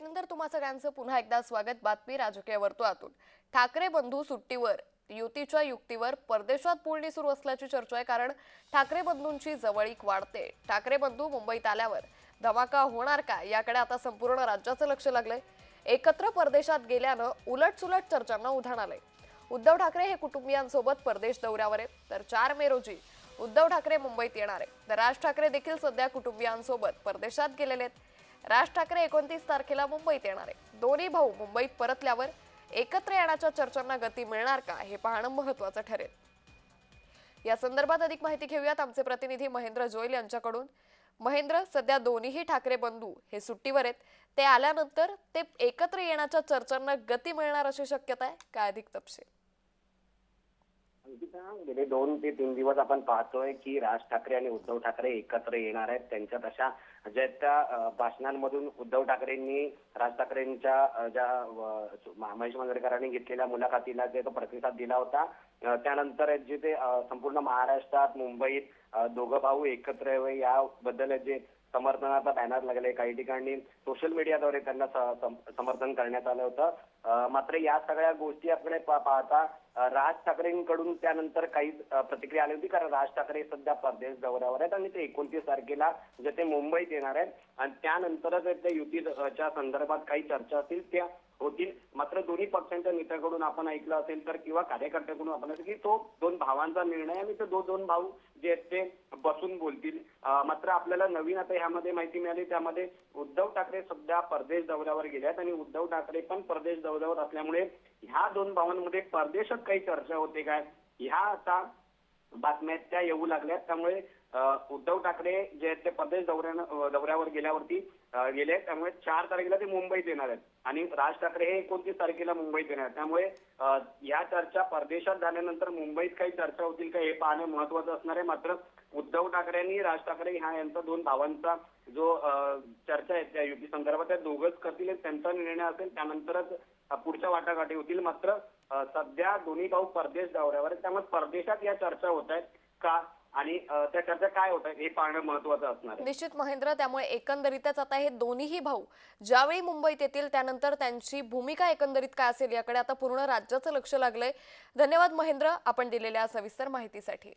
ब्रेकनंतर तुम्हा सगळ्यांचं पुन्हा एकदा स्वागत. बातमी राजकीय वर्तुळातून. ठाकरे बंधू सुट्टीवर, युतीच्या युक्तीवर परदेशात बोलणी सुरू असल्याची चर्चा आहे. कारण ठाकरे बंधूंची जवळीक वाढते. ठाकरे बंधू मुंबईत आल्यावर धमाका होणार का याकडे आता संपूर्ण राज्याचं लक्ष लागलंय. एकत्र परदेशात गेल्यानं उलटसुलट चर्चांना उधाण आलंय. उद्धव ठाकरे हे कुटुंबियांसोबत परदेश दौऱ्यावर आहेत, तर 4 मे रोजी उद्धव ठाकरे मुंबईत येणार आहे. तर राज ठाकरे देखील सध्या कुटुंबियांसोबत परदेशात गेलेले आहेत. राज ठाकरे 29 तारखेला मुंबईत येणार आहे. दोन्ही भाऊ मुंबईत परतल्यावर एकत्र येण्याच्या चर्चांना गती मिळणार का हे पाहणं महत्त्वाचं ठरेल. या संदर्भात अधिक माहिती घेऊयात आमचे प्रतिनिधी महेंद्र जोयल यांच्याकडून. महेंद्र, सध्या दोन्हीही ठाकरे बंधू हे सुट्टीवर आहेत. ते आल्यानंतर ते एकत्र येण्याच्या चर्चांना गती मिळणार अशी शक्यता आहे का? अधिक तपशील. गेले 2 ते 3 दिवस आपण पाहतोय की राज ठाकरे आणि उद्धव ठाकरे एकत्र येणार आहेत. त्यांच्यात अशा ज्या त्या भाषणांमधून उद्धव ठाकरेंनी राज ठाकरेंच्या ज्या महेश मांजरेकरांनी घेतलेल्या मुलाखतीला जे तो प्रतिसाद दिला होता, त्यानंतर जे ते संपूर्ण महाराष्ट्रात मुंबईत दोघं भाऊ एकत्र याबद्दल जे समर्थनाचा बॅनर लागले, काही ठिकाणी सोशल मीडियाद्वारे त्यांना समर्थन करण्यात आलं होतं. मात्र या सगळ्या गोष्टीकडे पाहता राज ठाकरेंकडून त्यानंतर काही प्रतिक्रिया आली होती. कारण राज ठाकरे सध्या परदेश दौऱ्यावर आहेत आणि ते 29 तारखेला जे ते मुंबईत येणार आहेत आणि त्यानंतरच त्या युतीच्या संदर्भात काही चर्चा असतील त्या होतील. मात्र दोन्ही पक्षांच्या नेत्याकडून आपण ऐकलं असेल तर किंवा कार्यकर्त्यांकडून आपण की तो 2 भावांचा निर्णय आणि ते दोन भाऊ जे आहेत ते बसून बोलतील. मात्र आपल्याला नवीन आता ह्यामध्ये माहिती मिळाली, त्यामध्ये उद्धव ठाकरे सध्या परदेश दौऱ्यावर गेले आहेत आणि उद्धव ठाकरे पण परदेश दौऱ्यावर असल्यामुळे ह्या 2 भावांमध्ये परदेशात काही चर्चा होते काय ह्या आता बातम्या त्या येऊ लागल्यात. त्यामुळे उद्धव ठाकरे जे आहेत ते परदेश दौऱ्यावर गेल्यावरती गेले, त्यामुळे 4 तारखेला ते मुंबईत येणार आहेत आणि राज ठाकरे हे 29 तारखेला मुंबईत येणार आहेत. त्यामुळे या चर्चा परदेशात झाल्यानंतर मुंबईत काही चर्चा होतील का हे पाहणं महत्वाचं असणार आहे. मात्र उद्धव ठाकरे आणि राज ठाकरे यांचा 2 भावांचा जो चर्चा आहे त्या युती संदर्भात त्या दोघंच करतील, त्यांचा निर्णय असेल त्यानंतरच पुढच्या वाटाघाटी होतील. मात्र सध्या दोन्ही भाऊ परदेश दौऱ्यावर आहेत, त्यामुळे परदेशात या चर्चा होत आहेत का आणि त्या चर्चा काय होत आहेत हे पाहणं महत्वाचं असणार आहे. निश्चित महेंद्र, त्यामुळे एकंदरीतच आता हे दोन्हीही भाऊ ज्यावेळी मुंबईत येतील त्यानंतर त्यांची भूमिका एकंदरीत काय असेल याकडे आता पूर्ण राज्याचं लक्ष लागलंय. धन्यवाद महेंद्र, आपण दिलेल्या सविस्तर माहितीसाठी.